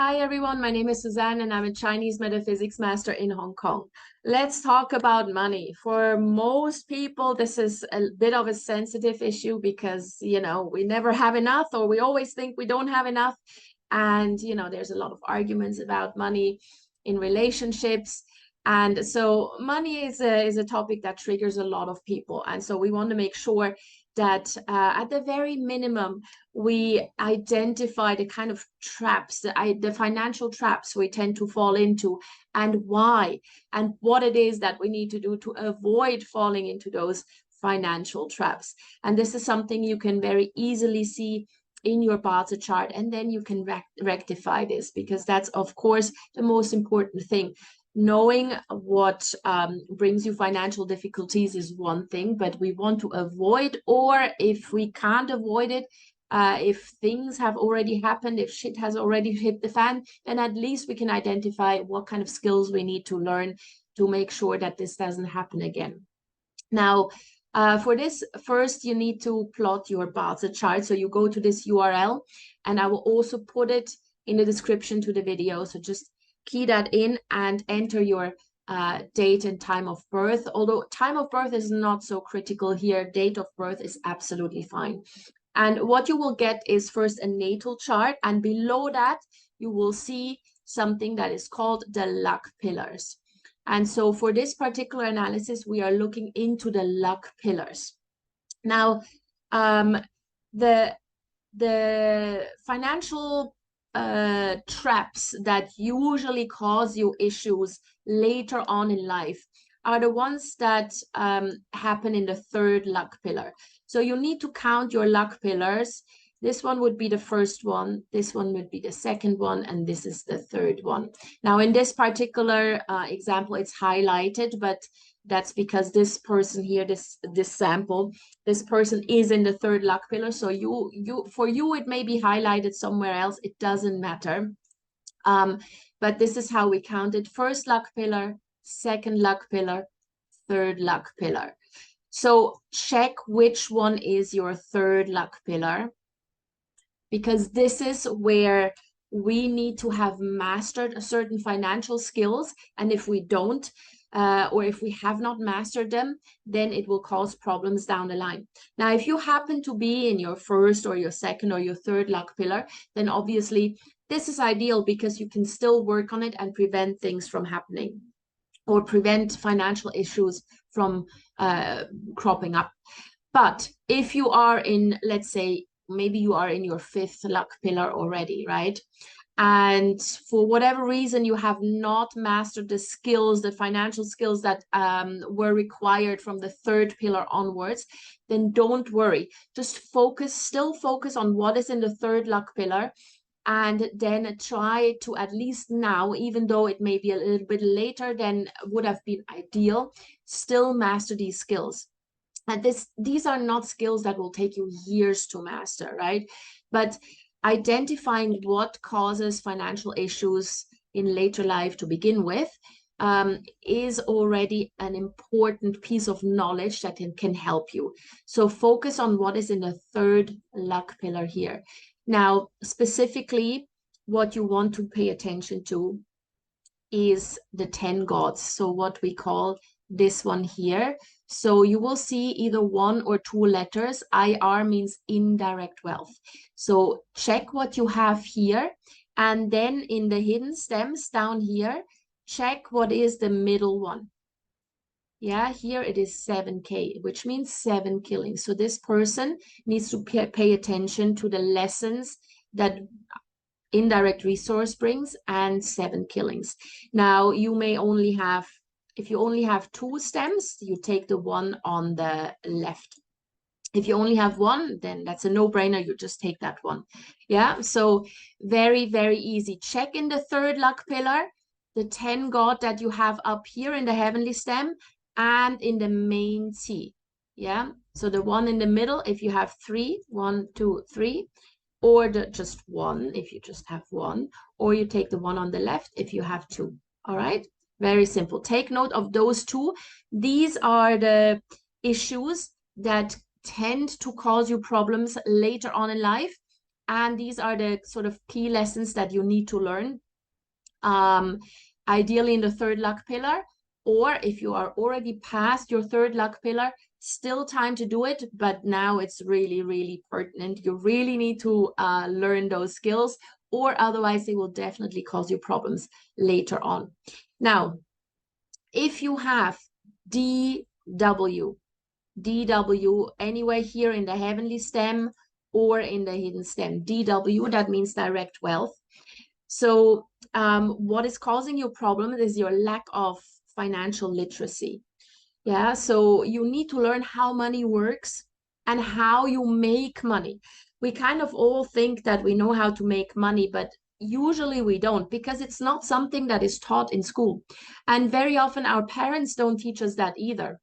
Hi everyone, my name is Suzanne and I'm a Chinese metaphysics master in Hong Kong. Let's talk about money. For most people, this is a bit of a sensitive issue because, we never have enough or we always think we don't have enough. And, there's a lot of arguments about money in relationships. And so money is a topic that triggers a lot of people. And so we want to make sure that at the very minimum, we identify the kind of traps, the financial traps we tend to fall into and why, and what it is that we need to do to avoid falling into those financial traps. And this is something you can very easily see in your Bazi chart, and then you can rectify this, because that's, of course, the most important thing. Knowing what brings you financial difficulties is one thing, but we want to avoid, or if we can't avoid it, if things have already happened, if shit has already hit the fan, then at least we can identify what kind of skills we need to learn to make sure that this doesn't happen again. Now, for this, first you need to plot your Bazi chart. So you go to this URL, and I will also put it in the description to the video. So just key that in and enter your date and time of birth. Although time of birth is not so critical here, date of birth is absolutely fine. And what you will get is first a natal chart, and below that you will see something that is called the luck pillars. And so for this particular analysis, we are looking into the luck pillars. Now, the financial traps that usually cause you issues later on in life are the ones that happen in the third luck pillar. So you need to count your luck pillars. This one would be the first one, this one would be the second one, and this is the third one. Now, in this particular example, it's highlighted, but that's because this person here, this sample, this person is in the third luck pillar. So for you, it may be highlighted somewhere else. It doesn't matter. But this is how we count it. First luck pillar, second luck pillar, third luck pillar. So check which one is your third luck pillar, because this is where we need to have mastered a certain financial skills. And if we don't, or if we have not mastered them, then it will cause problems down the line. Now, if you happen to be in your first or your second or your third luck pillar, then obviously this is ideal, because you can still work on it and prevent things from happening, or prevent financial issues from cropping up. But if you are in, let's say, maybe you are in your fifth luck pillar already, right? And for whatever reason, you have not mastered the skills, the financial skills that were required from the third pillar onwards, then don't worry. Just still focus on what is in the third luck pillar, and then try to, at least now, even though it may be a little bit later than would have been ideal, still master these skills. And these are not skills that will take you years to master, right? But identifying what causes financial issues in later life to begin with is already an important piece of knowledge that can help you. So focus on what is in the third luck pillar here. Now, specifically, what you want to pay attention to is the 10 gods. So what we call this one here. So you will see either one or two letters. IR means indirect wealth. So check what you have here. And then in the hidden stems down here, check what is the middle one. Yeah, here it is 7K, which means 7 killings. So this person needs to pay attention to the lessons that indirect resource brings and 7 killings. Now, you may only have, if you only have 2 stems, you take the one on the left. If you only have one, then that's a no-brainer. You just take that one. Yeah, so very, very easy. Check in the third luck pillar, the 10 god that you have up here in the heavenly stem and in the main T. Yeah, so the one in the middle, if you have 3, 1, 2, 3, or just one if you just have one, or you take the one on the left if you have 2. All right, very simple. Take note of those 2. These are the issues that tend to cause you problems later on in life, And these are the sort of key lessons that you need to learn, ideally in the third luck pillar, or if you are already past your third luck pillar, still time to do it, but now it's really, really pertinent. You really need to learn those skills, or otherwise they will definitely cause you problems later on. Now, if you have DW, anywhere here in the heavenly stem or in the hidden stem, DW, that means direct wealth. So what is causing you problems is your lack of financial literacy. Yeah, so you need to learn how money works and how you make money. We kind of all think that we know how to make money, but usually we don't, because it's not something that is taught in school. And very often our parents don't teach us that either.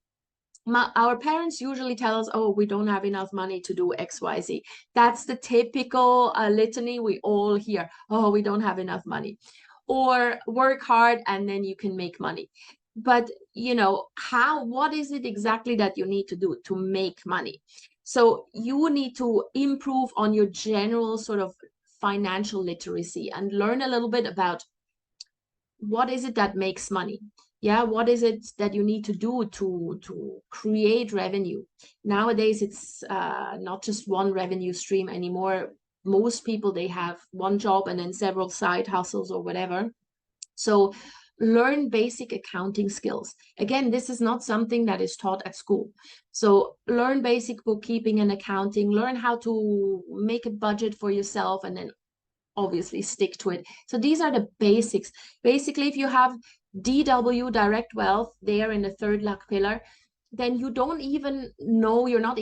Our parents usually tell us, oh, we don't have enough money to do XYZ. That's the typical litany we all hear. Oh, we don't have enough money. Or work hard and then you can make money. But, you know, what is it exactly that you need to do to make money? So you need to improve on your general sort of financial literacy and learn a little bit about what is it that makes money. Yeah, what is it that you need to do to create revenue? Nowadays it's not just one revenue stream anymore. Most people, they have one job and then several side hustles or whatever. So learn basic accounting skills. Again, this is not something that is taught at school. So learn basic bookkeeping and accounting, learn how to make a budget for yourself, and then obviously stick to it. So these are the basics. Basically, if you have DW, direct wealth, there in the third luck pillar, then you don't even know, you don't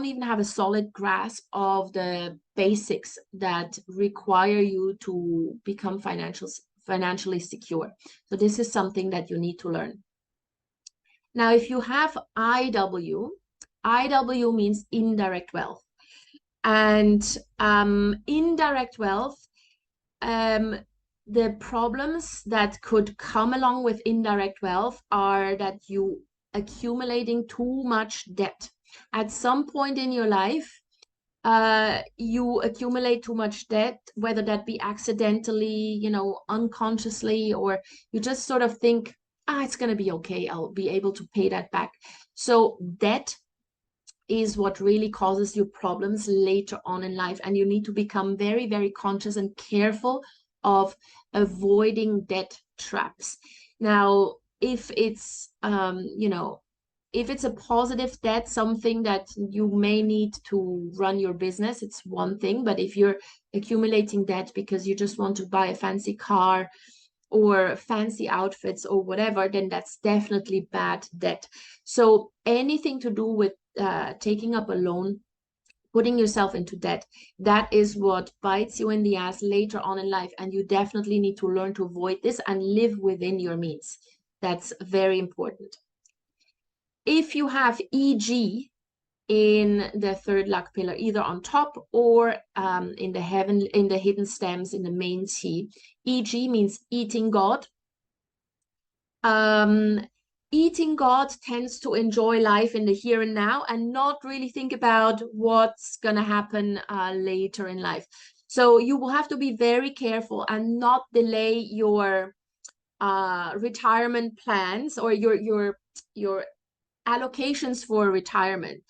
even have a solid grasp of the basics that require you to become financially secure. So this is something that you need to learn. Now, if you have IW means indirect wealth. And indirect wealth, the problems that could come along with indirect wealth are that you accumulating too much debt. At some point in your life, you accumulate too much debt, whether that be accidentally, you know, unconsciously, or you just sort of think, it's going to be okay, I'll be able to pay that back. So debt is what really causes you problems later on in life, and you need to become very, very conscious and careful of avoiding debt traps. Now, if it's you know, if it's a positive debt, something that you may need to run your business, it's one thing. But if you're accumulating debt because you just want to buy a fancy car or fancy outfits or whatever, then that's definitely bad debt. So anything to do with taking up a loan, putting yourself into debt, that is what bites you in the ass later on in life. And you definitely need to learn to avoid this and live within your means. That's very important. If you have EG in the third luck pillar, either on top or in the hidden stems in the main T, EG means eating God. Eating God tends to enjoy life in the here and now and not really think about what's going to happen later in life. So you will have to be very careful and not delay your retirement plans or your allocations for retirement.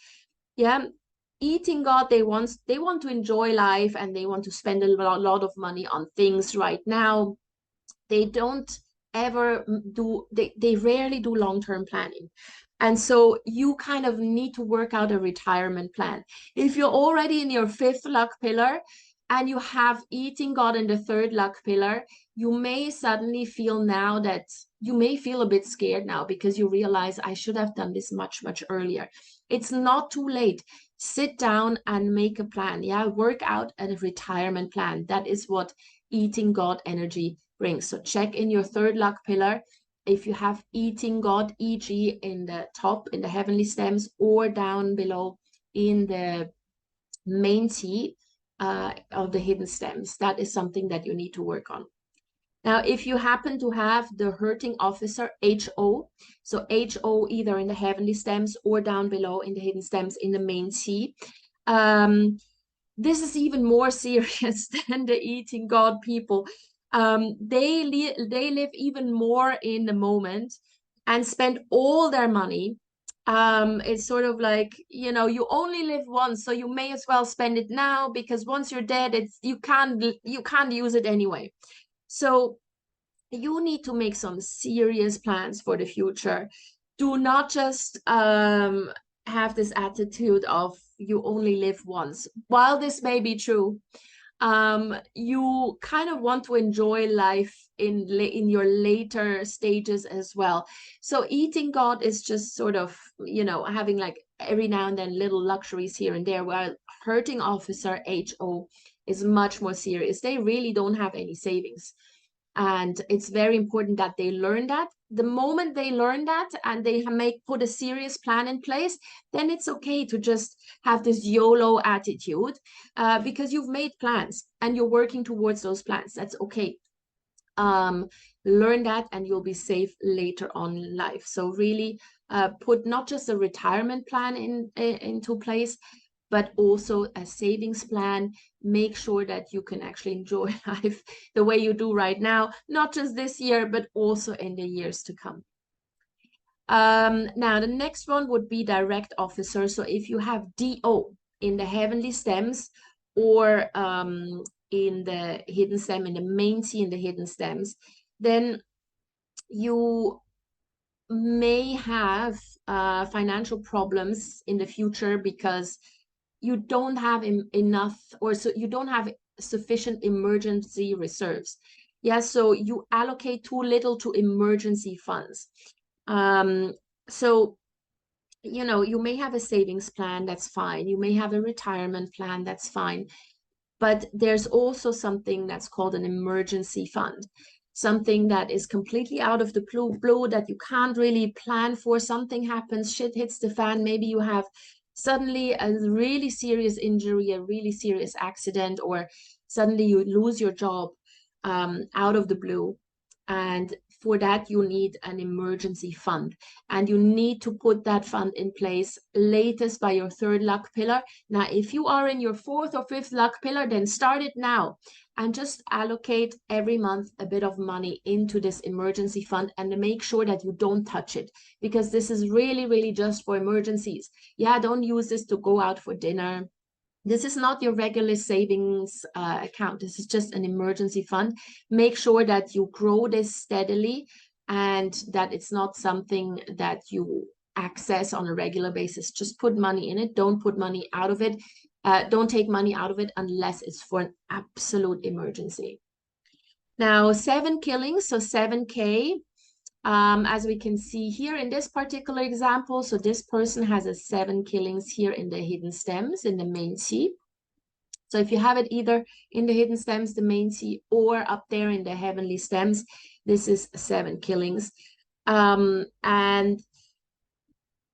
Yeah, eating God, they want to enjoy life and they want to spend a lot of money on things right now. They don't ever do, they rarely do long-term planning. And so you kind of need to work out a retirement plan. If you're already in your fifth luck pillar and you have eating God in the third luck pillar, you may suddenly feel now that you may feel a bit scared now because you realize I should have done this much, much earlier. It's not too late. Sit down and make a plan. Yeah, work out a retirement plan. That is what eating God energy brings. So check in your third luck pillar if you have eating God, e.g. in the top, in the heavenly stems, or down below in the main T of the hidden stems. That is something that you need to work on. Now, if you happen to have the hurting officer, HO, so HO either in the heavenly stems or down below in the hidden stems in the main T, this is even more serious than the eating God people. They live even more in the moment and spend all their money. It's sort of like, you only live once, so you may as well spend it now, because once you're dead, it's you can't use it anyway. So you need to make some serious plans for the future. Do not just have this attitude of you only live once. While this may be true, you kind of want to enjoy life in your later stages as well. So eating God is just sort of, having like every now and then little luxuries here and there, while hurting officer HO is much more serious. They really don't have any savings. And it's very important that they learn that. The moment they learn that and they put a serious plan in place, then it's okay to just have this YOLO attitude, because you've made plans and you're working towards those plans. That's okay. Learn that and you'll be safe later on in life. So really put not just a retirement plan into place, but also a savings plan. Make sure that you can actually enjoy life the way you do right now, not just this year, but also in the years to come. Now, the next one would be direct officer. So if you have DO in the heavenly stems, or in the hidden stem, in the main T in the hidden stems, then you may have financial problems in the future, because you don't have enough, or so you don't have sufficient emergency reserves. Yeah, so you allocate too little to emergency funds. So you may have a savings plan, that's fine. You may have a retirement plan, that's fine. But there's also something that's called an emergency fund, something that is completely out of the blue, that you can't really plan for. Something happens, shit hits the fan. Maybe you have suddenly a really serious injury, a really serious accident, or suddenly you lose your job out of the blue. And for that, you need an emergency fund. And you need to put that fund in place latest by your third luck pillar. Now, if you are in your fourth or fifth luck pillar, then start it now and just allocate every month a bit of money into this emergency fund, and make sure that you don't touch it, because this is really, really just for emergencies. Yeah, don't use this to go out for dinner. This is not your regular savings account. This is just an emergency fund. Make sure that you grow this steadily, and that it's not something that you access on a regular basis. Just put money in it. Don't put money out of it. Don't take money out of it unless it's for an absolute emergency. Now, 7 killings, so 7K. As we can see here in this particular example, so this person has a 7 killings here in the hidden stems, in the main T. So if you have it either in the hidden stems, the main T, or up there in the heavenly stems, this is 7 killings. And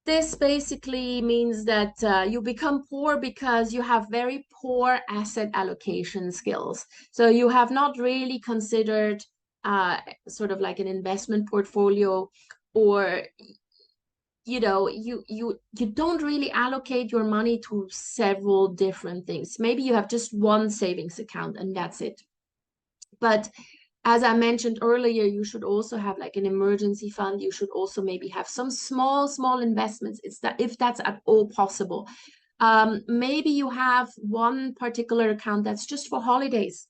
this basically means that you become poor because you have very poor asset allocation skills. So you have not really considered sort of like an investment portfolio, or you don't really allocate your money to several different things. Maybe you have just one savings account and that's it. But as I mentioned earlier, you should also have like an emergency fund. You should also maybe have some small investments. It's that, if that's at all possible. Maybe you have one particular account that's just for holidays,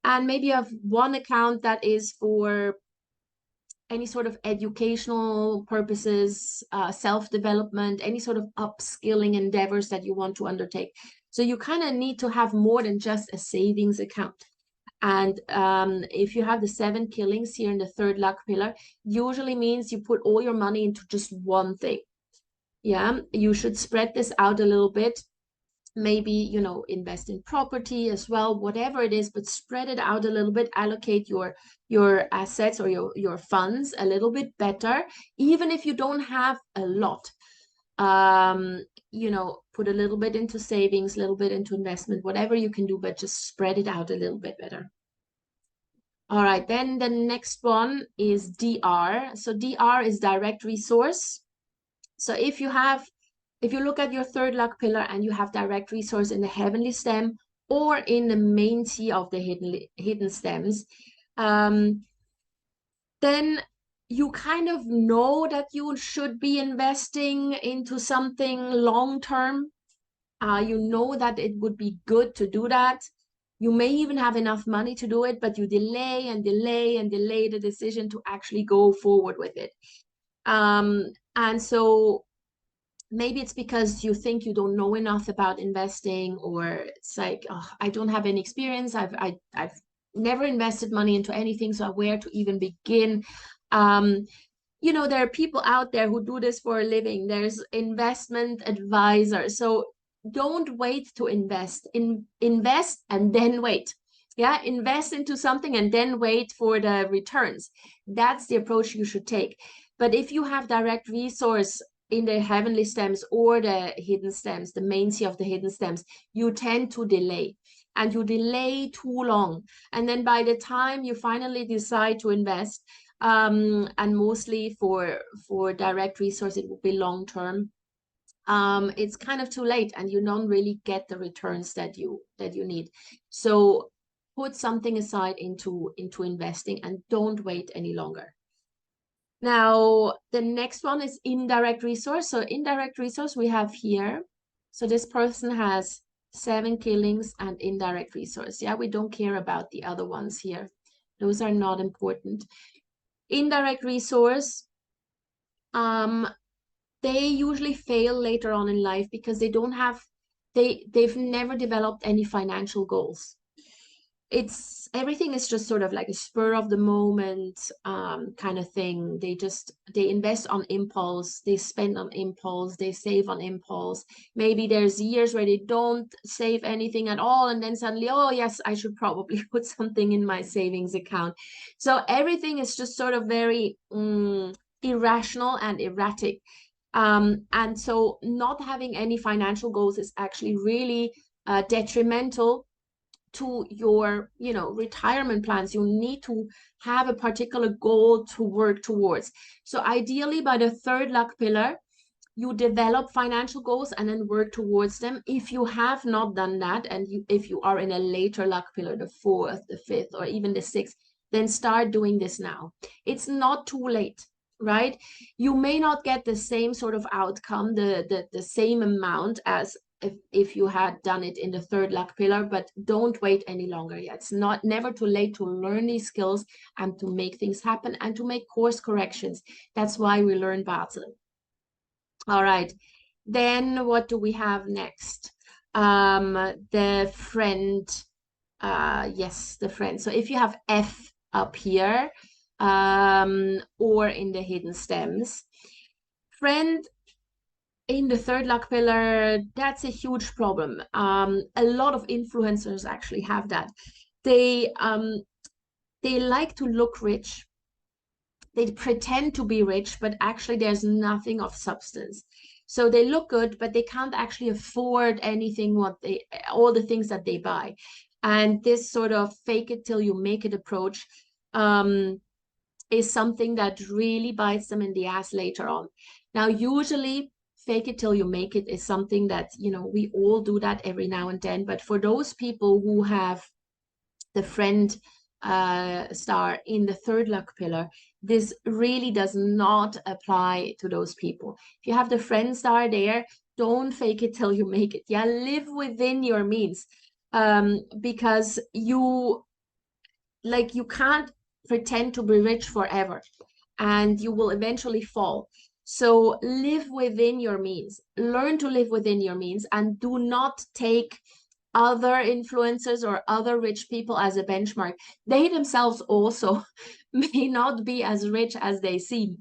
and maybe you have one account that is for any sort of educational purposes, self-development, any sort of upskilling endeavors that you want to undertake. So you kind of need to have more than just a savings account. And if you have the 7 killings here in the third luck pillar, usually means you put all your money into just one thing. Yeah, you should spread this out a little bit. Maybe, invest in property as well, whatever it is, but spread it out a little bit. Allocate your assets or your funds a little bit better, even if you don't have a lot. Put a little bit into savings, a little bit into investment, whatever you can do, but just spread it out a little bit better. All right, then the next one is DR. So DR is direct resource. So if you have if you look at your third luck pillar and you have direct resource in the heavenly stem or in the main T of the hidden stems, then you kind of know that you should be investing into something long term. You know that it would be good to do that. You may even have enough money to do it, but you delay and delay and delay the decision to actually go forward with it. And so maybe it's because you think you don't know enough about investing, or it's like, oh, I don't have any experience. I've never invested money into anything, so where to even begin? You know, there are people out there who do this for a living. There's investment advisors. So don't wait to invest. Invest and then wait. Yeah, invest into something and then wait for the returns. That's the approach you should take. But if you have direct resource in the heavenly stems or the hidden stems, the main T of the hidden stems, you tend to delay. And you delay too long. And then by the time you finally decide to invest, and mostly for direct resource, it will be long term. It's kind of too late, and you don't really get the returns that you need. So put something aside into investing and don't wait any longer. Now, the next one is indirect resource. So indirect resource we have here. So this person has 7 killings and indirect resource. Yeah, we don't care about the other ones here. Those are not important. Indirect resource, they usually fail later on in life because they don't have, they've never developed any financial goals. It's everything is just sort of like a spur of the moment kind of thing. They invest on impulse, they spend on impulse, they save on impulse. Maybe there's years where they don't save anything at all, and then suddenly, oh yes, I should probably put something in my savings account. So everything is just sort of very irrational and erratic. And so not having any financial goals is actually really detrimental to your, you know, retirement plans. You need to have a particular goal to work towards. So ideally, by the third luck pillar, you develop financial goals and then work towards them. If you have not done that, and if you are in a later luck pillar, the fourth, the fifth, or even the sixth, then start doing this now. It's not too late, right? You may not get the same sort of outcome, the same amount as if you had done it in the third luck pillar, but don't wait any longer yet. It's never too late to learn these skills and to make things happen and to make course corrections. That's why we learn Bazi. All right. Then what do we have next? The friend. Yes, the friend. So if you have F up here, or in the hidden stems, friend in the third luck pillar, that's a huge problem. A lot of influencers actually have that. They like to look rich. They pretend to be rich, but actually there's nothing of substance. So they look good, but they can't actually afford anything all the things that they buy. And this sort of fake it till you make it approach is something that really bites them in the ass later on. Now, usually fake it till you make it is something that, you know, we all do that every now and then. But for those people who have the friend star in the third luck pillar, this really does not apply to those people. If you have the friend star there, don't fake it till you make it. Yeah, live within your means, because you can't pretend to be rich forever, and you will eventually fall. So live within your means, learn to live within your means, and do not take other influencers or other rich people as a benchmark. They themselves also may not be as rich as they seem.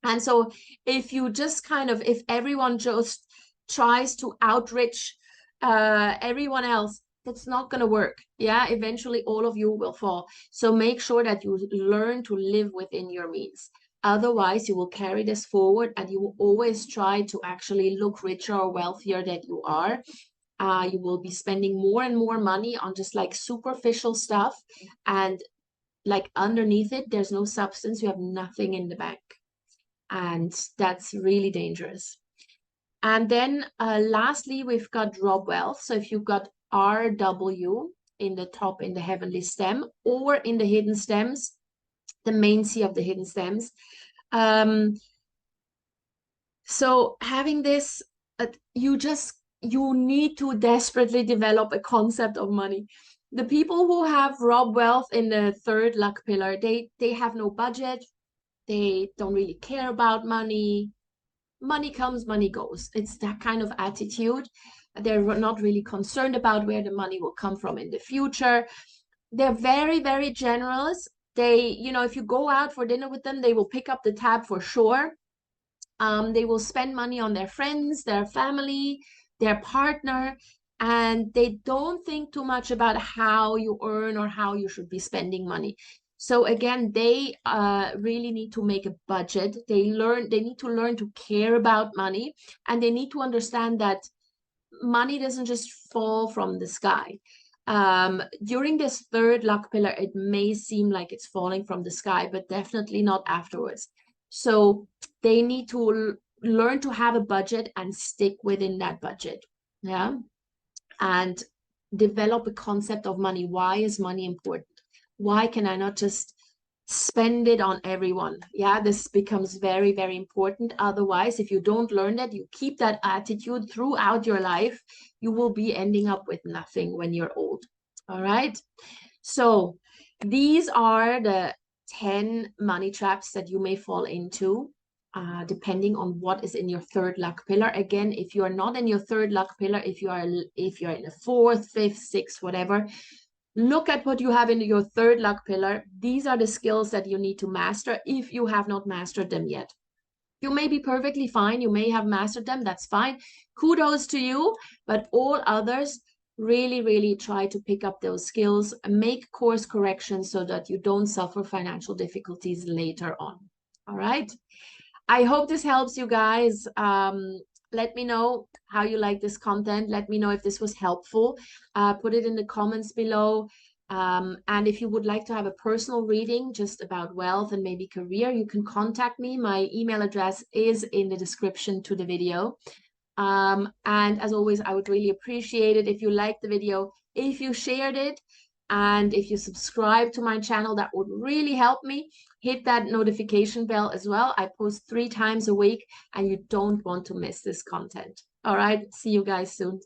And so if you just if everyone just tries to outrich everyone else, that's not going to work. Yeah, eventually all of you will fall. So make sure that you learn to live within your means. Otherwise, you will carry this forward and you will always try to actually look richer or wealthier than you are. You will be spending more and more money on just like superficial stuff, and like underneath it, there's no substance. You have nothing in the bank, and that's really dangerous. And then lastly, we've got rob wealth. So if you've got RW in the top in the heavenly stem or in the hidden stems, the main C of the hidden stems. So having this, you need to desperately develop a concept of money. The people who have rob wealth in the third luck pillar, they have no budget. They don't really care about money. Money comes, money goes. It's that kind of attitude. They're not really concerned about where the money will come from in the future. They're very, very generous. They, if you go out for dinner with them, they will pick up the tab for sure. They will spend money on their friends, their family, their partner, and they don't think too much about how you earn or how you should be spending money. So again, they really need to make a budget. They need to learn to care about money, and they need to understand that money doesn't just fall from the sky. During this third luck pillar, it may seem like it's falling from the sky, but definitely not afterwards. So they need to learn to have a budget and stick within that budget. Yeah. And develop a concept of money. Why is money important? Why can I not just spend it on everyone? Yeah, this becomes very, very important. Otherwise, if you don't learn that, you keep that attitude throughout your life, you will be ending up with nothing when you're old. All right. So these are the 10 money traps that you may fall into, depending on what is in your third luck pillar. Again, if you are not in your third luck pillar, if you're in the fourth, fifth, sixth, whatever, look at what you have in your third luck pillar. These are the skills that you need to master if you have not mastered them yet. You may be perfectly fine. You may have mastered them. That's fine. Kudos to you. But all others, really, really try to pick up those skills, make course corrections so that you don't suffer financial difficulties later on. All right. I hope this helps you guys. Let me know how you like this content. Let me know if this was helpful. Put it in the comments below. And if you would like to have a personal reading just about wealth and maybe career, you can contact me. My email address is in the description to the video. And as always, I would really appreciate it if you liked the video, if you shared it, and if you subscribe to my channel, that would really help me. Hit that notification bell as well. I post 3 times a week, and you don't want to miss this content. All right, see you guys soon.